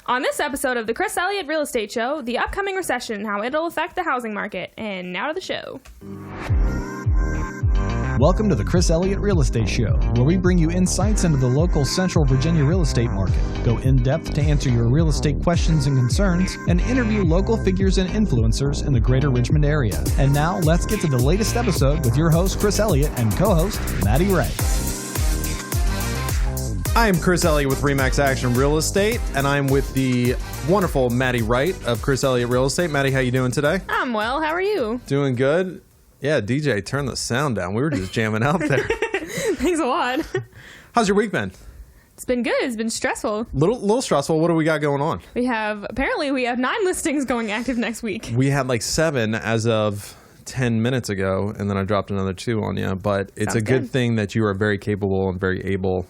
On this episode of the Chris Elliott Real Estate Show, the upcoming recession and how it'll affect the housing market. And now to the show. Welcome to the Chris Elliott Real Estate Show, where we bring you insights into the local Central Virginia real estate market, go in-depth to answer your real estate questions and concerns, and interview local figures and influencers in the greater Richmond area. And now, let's get to the latest episode with your host, Chris Elliott, and co-host, Maddie Wright. I am Chris Elliott with RE/MAX Action Real Estate, and I'm with the wonderful Maddie Wright of Chris Elliott Real Estate. Maddie, how you doing today? I'm well. How are you? Doing good. Yeah, DJ, turn the sound down. We were just jamming out there. Thanks a lot. How's your week been? It's been good. It's been stressful. Little stressful. What do we got going on? We have 9 listings going active next week. We had like 7 as of 10 minutes ago, and then I dropped another 2 on you. But it's Sounds a good good. thing that you are very capable and very able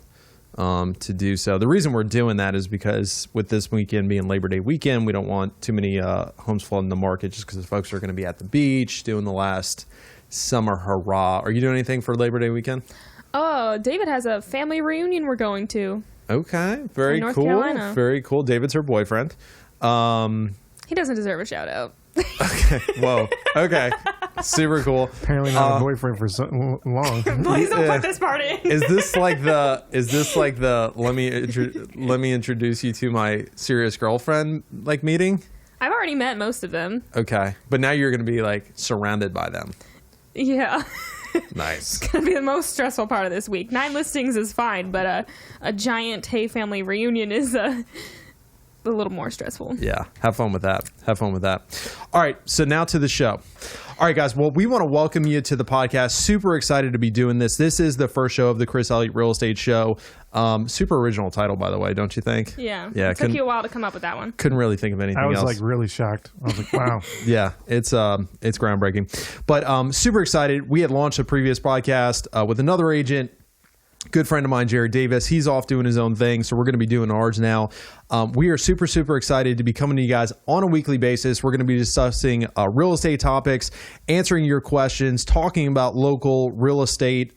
to do so. The reason we're doing that is because with this weekend being Labor Day weekend, we don't want too many homes flooding the market just because the folks are going to be at the beach doing the last summer hurrah. Are you doing anything for Labor Day weekend? Oh, David has a family reunion we're going to. Okay, very North cool. Carolina. Very cool. David's her boyfriend. He doesn't deserve a shout out. Okay. Whoa. Okay. Super cool. Apparently not a boyfriend for so long. Please don't put this part in. Is this like the let me introduce you to my serious girlfriend like meeting? I've already met most of them. Okay. But now you're going to be like surrounded by them. Yeah. Nice. It's going to be the most stressful part of this week. 9 listings is fine, but a giant Hay family reunion is a little more stressful. Yeah. Have fun with that. All right. So now to the show. All right, guys. Well, we want to welcome you to the podcast. Super excited to be doing this. This is the first show of the Chris Elliott Real Estate Show. Super original title, by the way, don't you think? Yeah. Yeah. It took you a while to come up with that one. Couldn't really think of anything I was else. like really shocked. I was like, wow. Yeah, it's groundbreaking. But super excited. We had launched a previous podcast with another agent, good friend of mine, Jared Davis. He's off doing his own thing, so we're going to be doing ours now. We are super, super excited to be coming to you guys on a weekly basis. We're going to be discussing real estate topics, answering your questions, talking about local real estate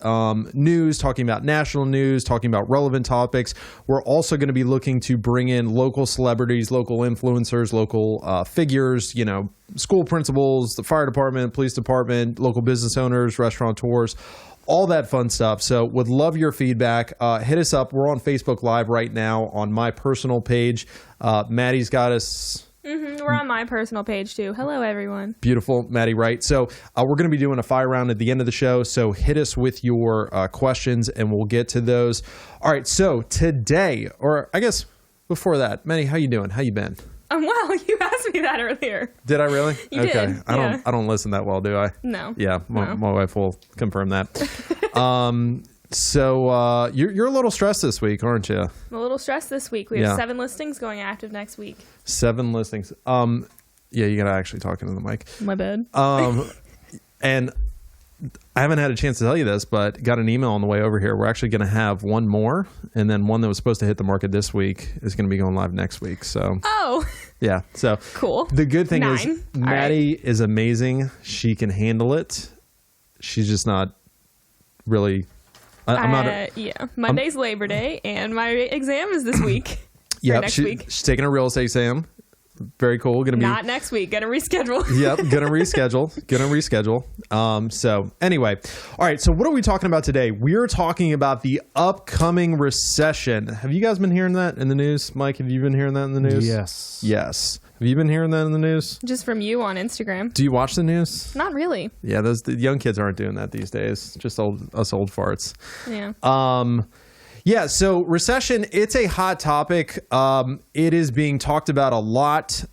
news, talking about national news, talking about relevant topics. We're also going to be looking to bring in local celebrities, local influencers, local figures, school principals, the fire department, police department, local business owners, restaurateurs, all that fun stuff. So would love your feedback. Hit us up. We're on Facebook Live right now on my personal page. Maddie's got us. We're on my personal page, too. Hello, everyone. Beautiful, Maddie Wright. So we're going to be doing a fire round at the end of the show. So hit us with your questions, and we'll get to those. All right. So today, or I guess before that, Maddie, how you doing? How you been? Well, you asked me that earlier. Did I really? You okay. did, I yeah. don't listen that well, do I? No. Yeah, my No. wife will confirm that. So you're a little stressed this week, aren't you? I'm a little stressed this week. We have 7 listings going active next week. 7 listings. Yeah, you gotta actually talk into the mic. My bad. And I haven't had a chance to tell you this, but got an email on the way over here. We're actually going to have one more, and then one that was supposed to hit the market this week is going to be going live next week. So, yeah. So Cool. The good thing 9. is All Maddie is amazing. She can handle it. She's just not really. I'm not. Yeah. Monday's Labor Day, and my exam is this week. Yeah, next week. She's taking a real estate exam. Very cool. Gonna be Not next week. Gonna reschedule. Yep, gonna reschedule. So anyway, all right. So what are we talking about today? We're talking about the upcoming recession. Have you guys been hearing that in the news, Mike? Have you been hearing that in the news? Yes. Yes. Have you been hearing that in the news? Just from you on Instagram. Do you watch the news? Not really. Yeah, the young kids aren't doing that these days. Just us old farts. Yeah. Yeah, so recession, it's a hot topic. It is being talked about a lot.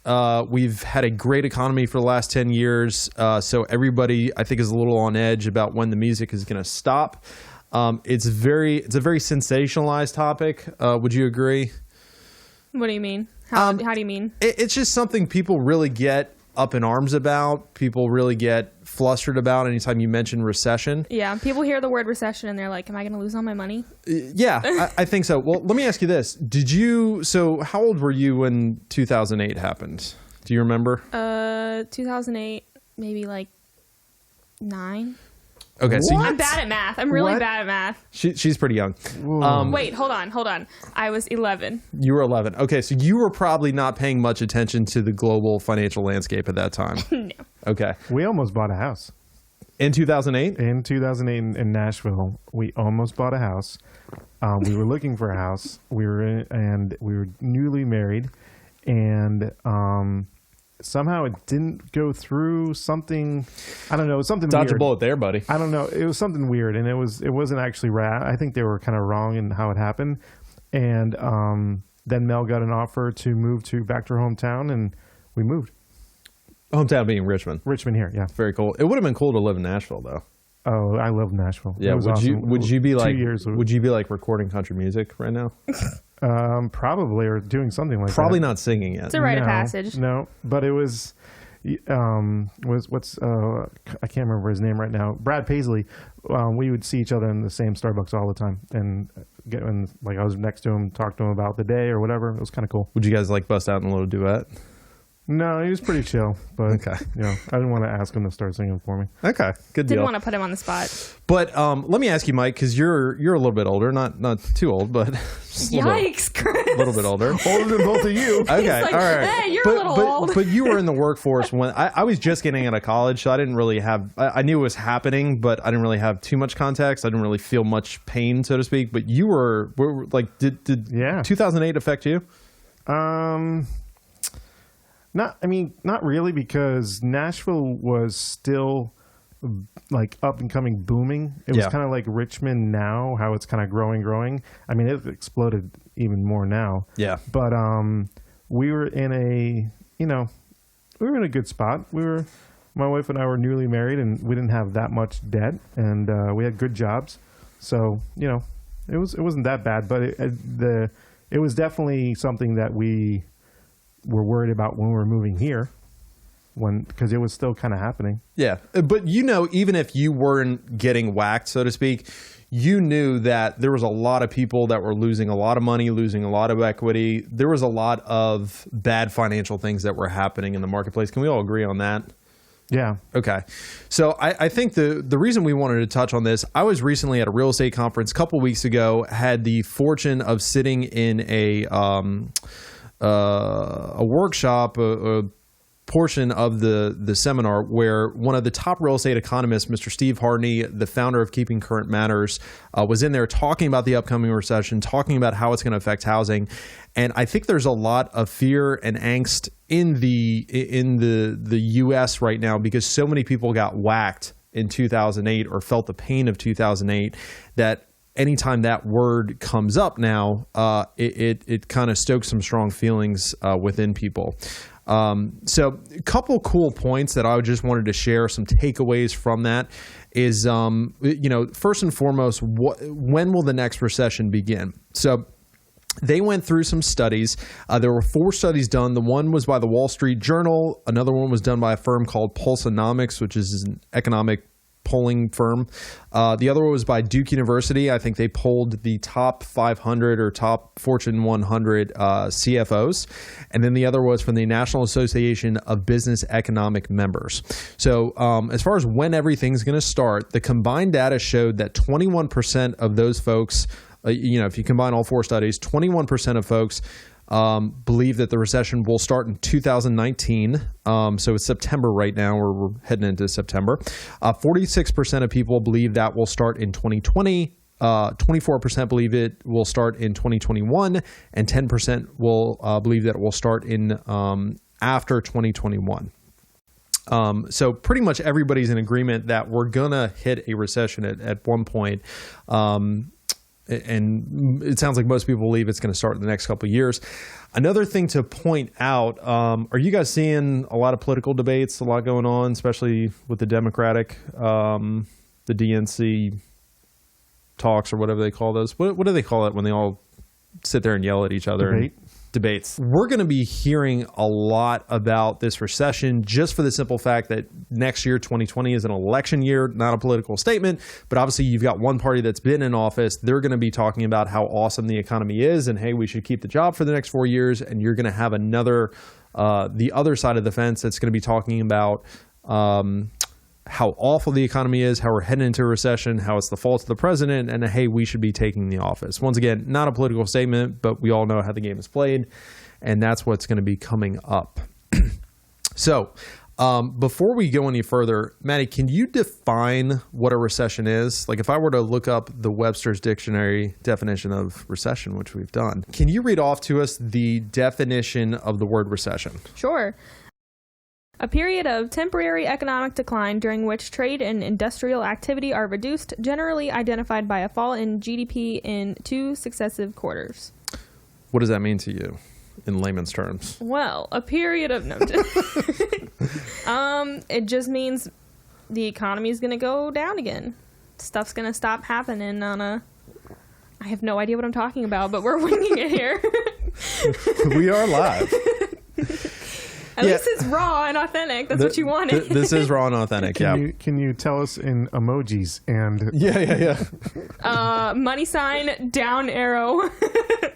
We've had a great economy for the last 10 years. So everybody, I think, is a little on edge about when the music is going to stop. It's a very sensationalized topic. Would you agree? What do you mean? How do you mean? It's just something people really get up in arms about. People really get flustered about anytime you mention recession. Yeah, people hear the word recession and they're like, am I going to lose all my money? Yeah, I think so. Well, let me ask you this. So how old were you when 2008 happened? Do you remember? 2008, maybe like 9. Okay, so I'm bad at math. I'm really What? bad at math. she's pretty young. Wait, hold on. I was 11. You were 11. Okay, so you were probably not paying much attention to the global financial landscape at that time. No. Okay. We almost bought a house. In 2008? In 2008 in Nashville, we almost bought a house. We were looking for a house. We were newly married, and somehow it didn't go through. Something, I don't know, something Dodge weird. a bullet there, buddy. I don't know. It was something weird, and it wasn't actually right. I think they were kind of wrong in how it happened. And then Mel got an offer to move back to her hometown, and we moved. Hometown being Richmond. Richmond here, yeah. Very cool. It would have been cool to live in Nashville, though. Oh, I love Nashville. Yeah. It was awesome. Would you be 2 like? years? Would you be like recording country music right now? Probably, or doing something like Probably that. not singing yet. It's a rite of passage. No, but it was what's I can't remember his name right now. Brad Paisley. We would see each other in the same Starbucks all the time, and I was next to him, talk to him about the day or whatever. It was kind of cool. Would you guys like bust out in a little duet? No, he was pretty chill, but Okay. I didn't want to ask him to start singing for me. Okay, good Didn't deal. want to put him on the spot. But let me ask you, Mike, because you're a little bit older, not too old, but just a Yikes, Chris. little bit older. Older than both of you. Okay, like, all right. "Hey, you're a little old." But you were in the workforce when I was just getting out of college, so I didn't really have. I knew it was happening, but I didn't really have too much context. I didn't really feel much pain, so to speak. But you were like, did Yeah. 2008 affect you? Not really, because Nashville was still like up and coming, booming. It was Yeah. kind of like Richmond now, how it's kind of growing. I mean, it exploded even more now. Yeah. But we were in a good spot. My wife and I were newly married, and we didn't have that much debt, and we had good jobs. So it wasn't that bad, but it was definitely something that we were worried about when we were moving here, because it was still kind of happening. Yeah, but even if you weren't getting whacked, so to speak, you knew that there was a lot of people that were losing a lot of money, losing a lot of equity. There was a lot of bad financial things that were happening in the marketplace. Can we all agree on that? Yeah. Okay. So I think the reason we wanted to touch on this, I was recently at a real estate conference a couple weeks ago, had the fortune of sitting in a workshop, a portion of the seminar where one of the top real estate economists, Mr. Steve Harney, the founder of Keeping Current Matters, was in there talking about the upcoming recession, talking about how it's going to affect housing. And I think there's a lot of fear and angst in the U.S. right now because so many people got whacked in 2008 or felt the pain of 2008 that anytime that word comes up now, it kind of stokes some strong feelings within people. So a couple cool points that I just wanted to share, some takeaways from that is, first and foremost, when will the next recession begin? So they went through some studies. There were 4 studies done. The one was by the Wall Street Journal. Another one was done by a firm called Pulseonomics, which is an economic polling firm. The other one was by Duke University. I think they polled the top 500 or top Fortune 100 CFOs. And then the other was from the National Association of Business Economic Members. So as far as when everything's going to start, the combined data showed that 21% of those folks, if you combine all 4 studies, 21% of folks believe that the recession will start in 2019. So it's September right now, or we're heading into September. 46% of people believe that will start in 2020. 24% believe it will start in 2021, and 10% will believe that it will start in after 2021. So pretty much everybody's in agreement that we're gonna hit a recession at one point. And it sounds like most people believe it's going to start in the next couple of years. Another thing to point out, are you guys seeing a lot of political debates, a lot going on, especially with the Democratic, the DNC talks or whatever they call those? What do they call it when they all sit there and yell at each other? Debate. Debates. We're going to be hearing a lot about this recession just for the simple fact that next year, 2020, is an election year, not a political statement. But obviously, you've got one party that's been in office. They're going to be talking about how awesome the economy is and, hey, we should keep the job for the next 4 years. And you're going to have another, the other side of the fence that's going to be talking about how awful the economy is, how we're heading into a recession, how it's the fault of the president, and hey, we should be taking the office. Once again, not a political statement, but we all know how the game is played, and that's what's going to be coming up. So, before we go any further, Maddie, can you define what a recession is? Like if I were to look up the Webster's Dictionary definition of recession, which we've done, can you read off to us the definition of the word recession? Sure. A period of temporary economic decline during which trade and industrial activity are reduced, generally identified by a fall in GDP in 2 successive quarters. What does that mean to you in layman's terms? Well, a period of it just means the economy is going to go down again. Stuff's going to stop happening on a... I have no idea what I'm talking about, but we're winging it here. We are live. At least it's raw and authentic. That's what you wanted. This is raw and authentic, Can you tell us in emojis and... Yeah. Money sign, down arrow.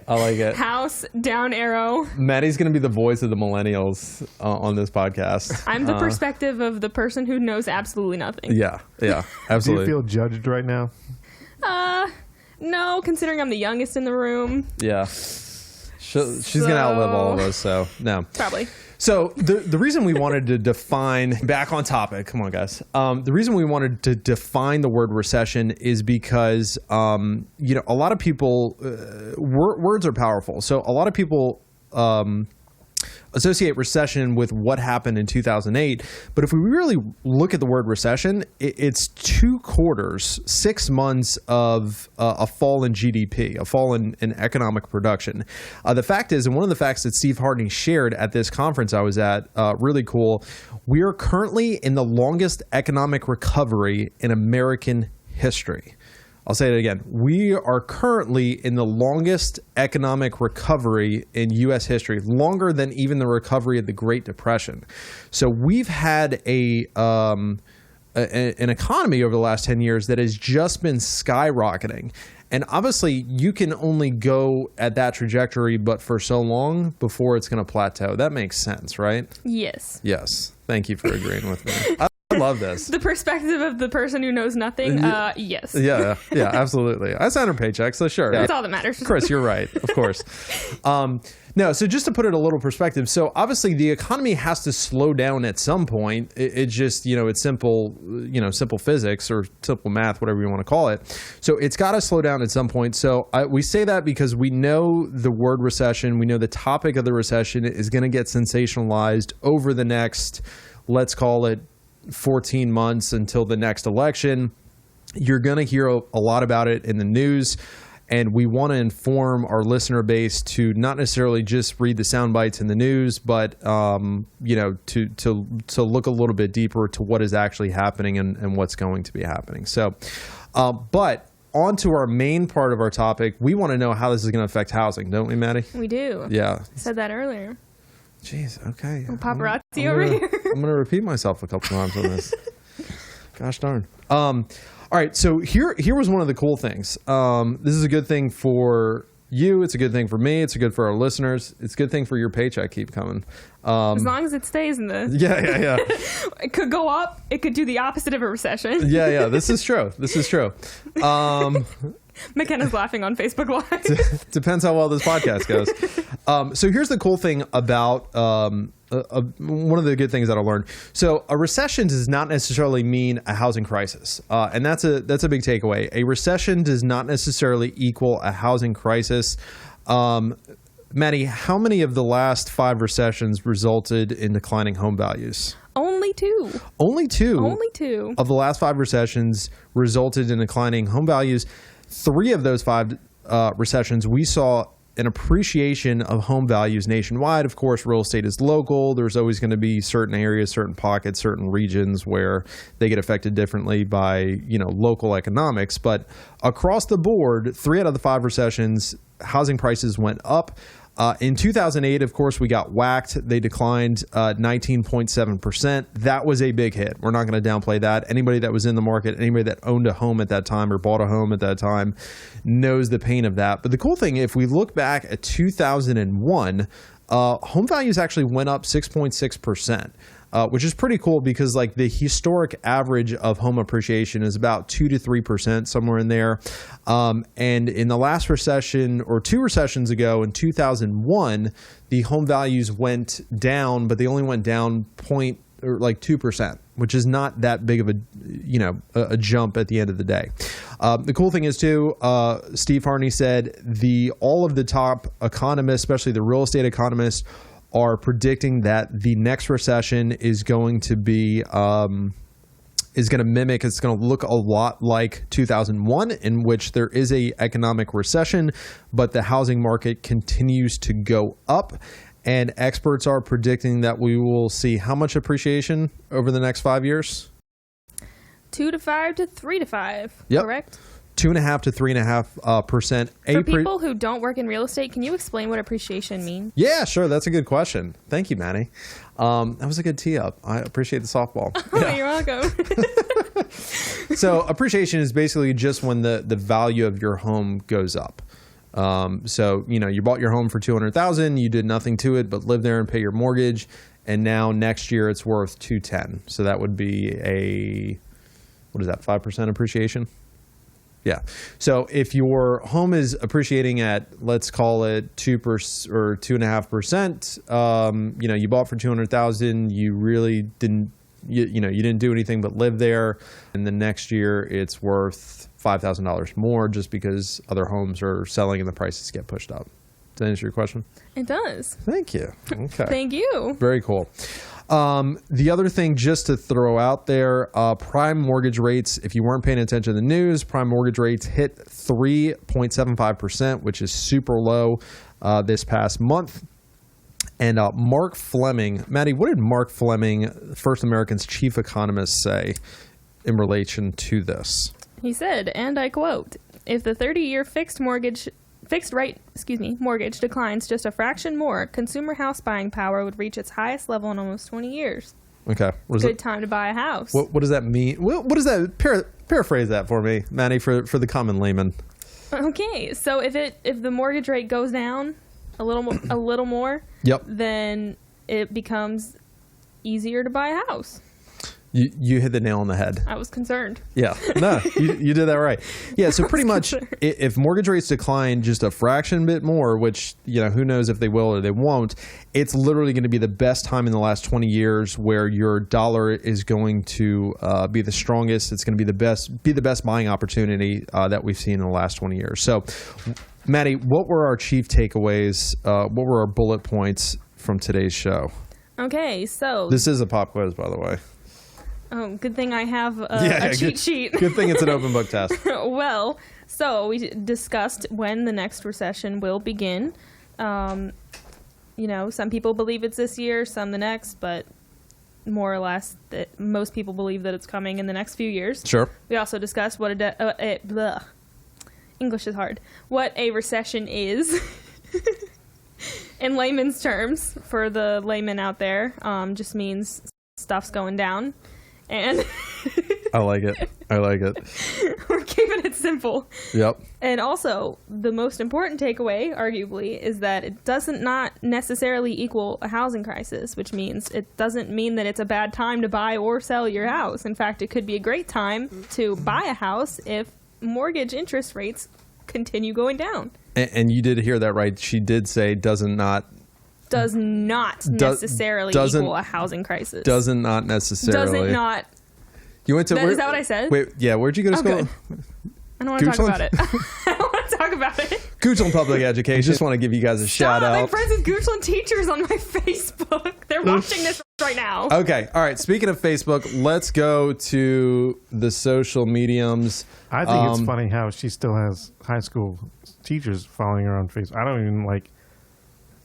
I like it. House, down arrow. Maddie's going to be the voice of the millennials on this podcast. I'm the perspective of the person who knows absolutely nothing. Yeah, Do absolutely. you feel judged right now? No, considering I'm the youngest in the room. Yeah. She's going to outlive all of us, so no. Probably. So the reason we wanted to define, back on topic, come on guys. The reason we wanted to define the word recession is because, a lot of people, words are powerful. So a lot of people associate recession with what happened in 2008. But if we really look at the word recession, it's 2 quarters, 6 months of a fall in GDP, a fall in economic production. The fact is, and one of the facts that Steve Harding shared at this conference I was at, really cool, we are currently in the longest economic recovery in American history. I'll say it again. We are currently in the longest economic recovery in U.S. history, longer than even the recovery of the Great Depression. So we've had an economy over the last 10 years that has just been skyrocketing. And obviously, you can only go at that trajectory, but for so long before it's going to plateau. That makes sense, right? Yes. Yes. Thank you for agreeing with me. I love this. The perspective of the person who knows nothing, yes. Yeah, absolutely. I signed her paycheck, so sure. That's all that matters. Chris, you're right, of course. No, so just to put it a little perspective, so obviously the economy has to slow down at some point. It just, it's simple, simple physics or simple math, whatever you want to call it. So it's got to slow down at some point. So we say that because we know the word recession, we know the topic of the recession is going to get sensationalized over the next, let's call it, 14 months until the next election. You're going to hear a lot about it in the news, and we want to inform our listener base to not necessarily just read the sound bites in the news, but to look a little bit deeper to what is actually happening and what's going to be happening. So, but on to our main part of our topic, we want to know how this is going to affect housing, don't we, Maddie? We do. Yeah. I said that earlier. Jeez, okay. Paparazzi over here. I'm going to repeat myself a couple times on this. Gosh darn. All right, so here was one of the cool things. This is a good thing for you. It's a good thing for me. It's a good for our listeners. It's a good thing for your paycheck keep coming. As long as it stays in the... Yeah. It could go up. It could do the opposite of a recession. Yeah. This is true. McKenna's laughing on Facebook Live. Depends how well this podcast goes. So here's the cool thing about one of the good things that I learned. So a recession does not necessarily mean a housing crisis, and that's a big takeaway. A recession does not necessarily equal a housing crisis. Maddie, how many of the last 5 recessions resulted in declining home values? Only 2. Only two of the last 5 recessions resulted in declining home values. 3 of those 5 recessions, we saw an appreciation of home values nationwide. Of course, real estate is local. There's always going to be certain areas, certain pockets, certain regions where they get affected differently by, local economics. But across the board, 3 out of the 5 recessions, housing prices went up. In 2008, of course, we got whacked. They declined 19.7%. That was a big hit. We're not going to downplay that. Anybody that was in the market, anybody that owned a home at that time or bought a home at that time knows the pain of that. But the cool thing, if we look back at 2001, home values actually went up 6.6%. which is pretty cool because like the historic average of home appreciation is about 2 to 3%, somewhere in there. And in the last recession, or 2 recessions ago, in 2001, the home values went down, but they only went down 2%, which is not that big of a jump at the end of the day. The cool thing is too, Steve Harney said all of the top economists, especially the real estate economists, are predicting that the next recession is going to be it's going to look a lot like 2001, in which there is a economic recession, but the housing market continues to go up. And experts are predicting that we will see how much appreciation over the next 5 years? 2 to 5 to 3 to 5. Yep. Correct? 2.5 to 3.5%. For people who don't work in real estate, can you explain what appreciation means? Yeah, sure. That's a good question. Thank you, Manny. That was a good tee up. I appreciate the softball. Oh, you're welcome. So appreciation is basically just when the value of your home goes up. So, you bought your home for $200,000, you did nothing to it but live there and pay your mortgage, and now next year it's worth $210,000. So that would be 5% appreciation? Yeah. So if your home is appreciating at, let's call it 2% or 2.5%, you bought for $200,000, you really didn't, you didn't do anything but live there, and the next year it's worth $5,000 more just because other homes are selling and the prices get pushed up. Does that answer your question? It does. Thank you. Okay. Thank you. Very cool. The other thing just to throw out there, prime mortgage rates, if you weren't paying attention to the news, prime mortgage rates hit 3.75%, which is super low this past month. And Mark Fleming, Maddie, what did Mark Fleming, First American's chief economist, say in relation to this? He said, and I quote, "If the 30-year fixed rate mortgage declines just a fraction more, consumer house buying power would reach its highest level in almost 20 years. Okay. Good time to buy a house." What does that mean? What does that, paraphrase that for me, Maddie, for the common layman. Okay, so if the mortgage rate goes down a little more, yep, then it becomes easier to buy a house. You hit the nail on the head. I was concerned. Yeah, no, you did that right. Yeah, so pretty much if mortgage rates decline just a fraction bit more, which, who knows if they will or they won't, it's literally going to be the best time in the last 20 years where your dollar is going to be the strongest. It's going to be the best buying opportunity that we've seen in the last 20 years. So, Maddie, what were our chief takeaways? What were our bullet points from today's show? Okay, so this is a pop quiz, by the way. Oh, good thing I have a cheat sheet. Good thing it's an open book test. Well, so we discussed when the next recession will begin. Some people believe it's this year, some the next, but more or less that most people believe that it's coming in the next few years. Sure. We also discussed what English is hard. What a recession is. In layman's terms, for the layman out there, just means stuff's going down. And I like it. We're keeping it simple. Yep. And also, the most important takeaway, arguably, is that it doesn't not necessarily equal a housing crisis, which means it doesn't mean that it's a bad time to buy or sell your house. In fact, it could be a great time to buy a house if mortgage interest rates continue going down. And you did hear that right. She did say does not necessarily equal a housing crisis. Does not. You went to is that what I said? Wait, yeah. Where'd you go to school? Good. I don't want to talk about it. I don't want to talk about it. Goochland Public Education. Just want to give you guys a shout out. I'm friends with Goochland teachers on my Facebook. They're watching this right now. Okay. All right. Speaking of Facebook, let's go to the social mediums. I think it's funny how she still has high school teachers following her on Facebook. I don't even like.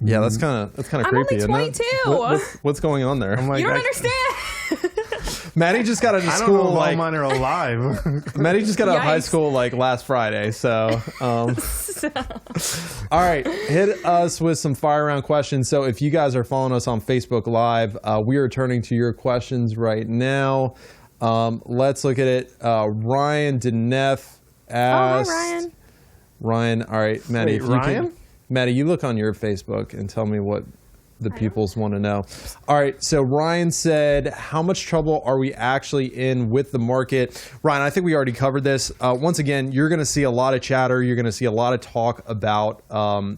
Yeah, that's kind of creepy. I'm only 22. What's going on there? I'm like, you don't understand. Maddie just got out of school. I don't know if all mine are alive. Maddie just got out of high school last Friday. So, all right, hit us with some fire round questions. So if you guys are following us on Facebook Live, we are turning to your questions right now. Let's look at it. Ryan Denef asked. Oh, hi, Ryan. Ryan, all right, Maddie. Wait, Ryan? Maddie, you look on your Facebook and tell me what the peoples want to know. All right, so Ryan said, how much trouble are we actually in with the market? Ryan, I think we already covered this. Once again, you're going to see a lot of chatter. You're going to see a lot of talk about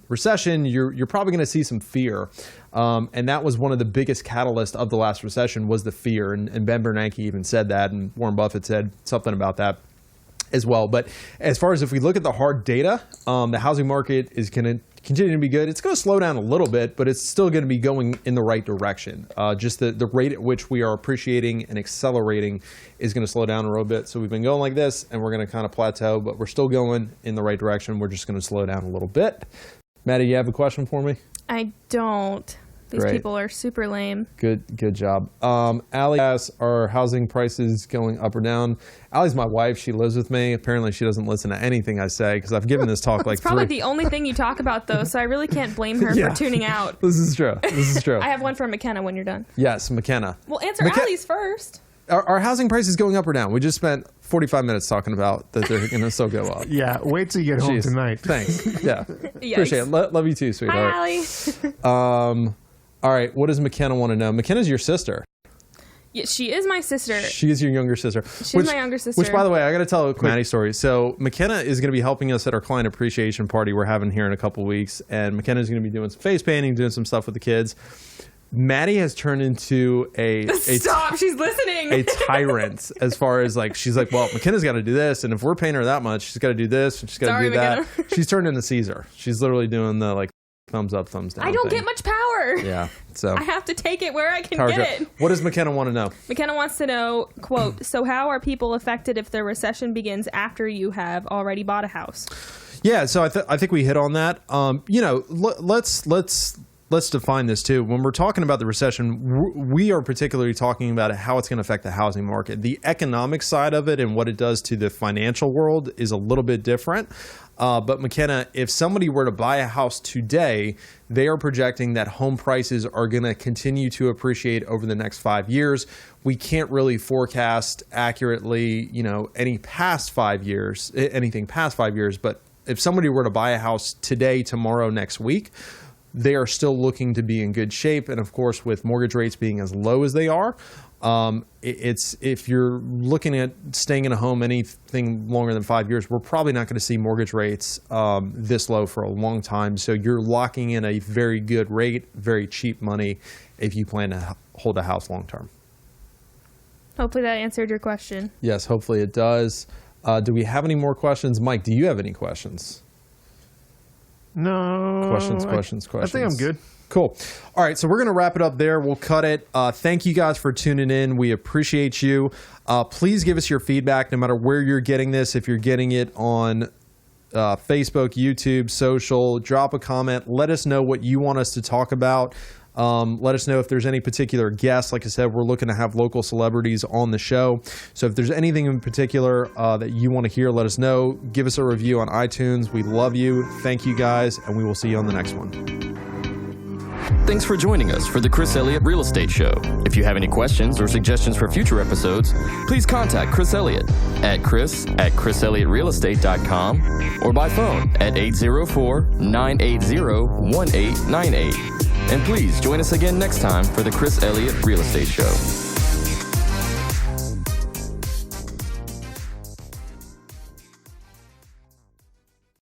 recession. You're probably going to see some fear. And that was one of the biggest catalysts of the last recession was the fear. And Ben Bernanke even said that, and Warren Buffett said something about that as well. But as far as if we look at the hard data, the housing market is going to continue to be good. It's going to slow down a little bit, but it's still going to be going in the right direction. Just the rate at which we are appreciating and accelerating is going to slow down a little bit. So we've been going like this, and we're going to kind of plateau, but we're still going in the right direction. We're just going to slow down a little bit. Maddie, you have a question for me? I don't. These Great. people are super lame. Good job. Allie asks, are housing prices going up or down? Allie's my wife. She lives with me. Apparently, she doesn't listen to anything I say because I've given this talk like It's probably the only thing you talk about, though, so I really can't blame her Yeah. for tuning out. This is true. I have one for McKenna when you're done. Yes, McKenna. Well, answer Allie's first. Are housing prices going up or down? We just spent 45 minutes talking about that they're going to still go up. Yeah, wait till you get home Jeez. tonight. Thanks. Yeah. Yikes. Appreciate it. Love you too, sweetheart. Hi, Allie. All right. What does McKenna want to know? McKenna's your sister. Yeah, she is my sister. She is your younger sister. She's my younger sister. Which, by the way, I got to tell a quick Maddie story. So McKenna is going to be helping us at our client appreciation party we're having here in a couple weeks. And McKenna's going to be doing some face painting, doing some stuff with the kids. Maddie has turned into Stop, she's listening. a tyrant as far as like, she's like, well, McKenna's got to do this. And if we're paying her that much, she's got to do this. And she's got to do that. McKenna. She's turned into Caesar. She's literally doing the like thumbs up, thumbs down. I don't thing. get much power. Yeah. So I have to take it where I can power get trip. it. What does McKenna want to know? McKenna wants to know, quote, so how are people affected if the recession begins after you have already bought a house? Yeah, so I think we hit on that. Let's define this too. When we're talking about the recession, we are particularly talking about how it's going to affect the housing market. The economic side of it and what it does to the financial world is a little bit different. But McKenna, if somebody were to buy a house today, they are projecting that home prices are going to continue to appreciate over the next 5 years. We can't really forecast accurately, anything past 5 years, but if somebody were to buy a house today, tomorrow, next week, they are still looking to be in good shape. And of course, with mortgage rates being as low as they are, if you're looking at staying in a home anything longer than 5 years, we're probably not going to see mortgage rates this low for a long time. So you're locking in a very good rate, very cheap money if you plan to hold a house long term. Hopefully that answered your question. Yes, hopefully it does. Do we have any more questions? Mike, do you have any questions? No. Questions. I think I'm good. Cool. All right, so we're going to wrap it up there. We'll cut it. Thank you guys for tuning in. We appreciate you. Please give us your feedback no matter where you're getting this. If you're getting it on Facebook, YouTube, social, drop a comment. Let us know what you want us to talk about. Let us know if there's any particular guests. Like I said, we're looking to have local celebrities on the show. So if there's anything in particular that you want to hear, let us know. Give us a review on iTunes. We love you. Thank you guys, and we will see you on the next one. Thanks for joining us for the Chris Elliott Real Estate Show. If you have any questions or suggestions for future episodes, please contact Chris Elliott at chris@chriselliottrealestate.com or by phone at 804-980-1898. And please join us again next time for the Chris Elliott Real Estate Show.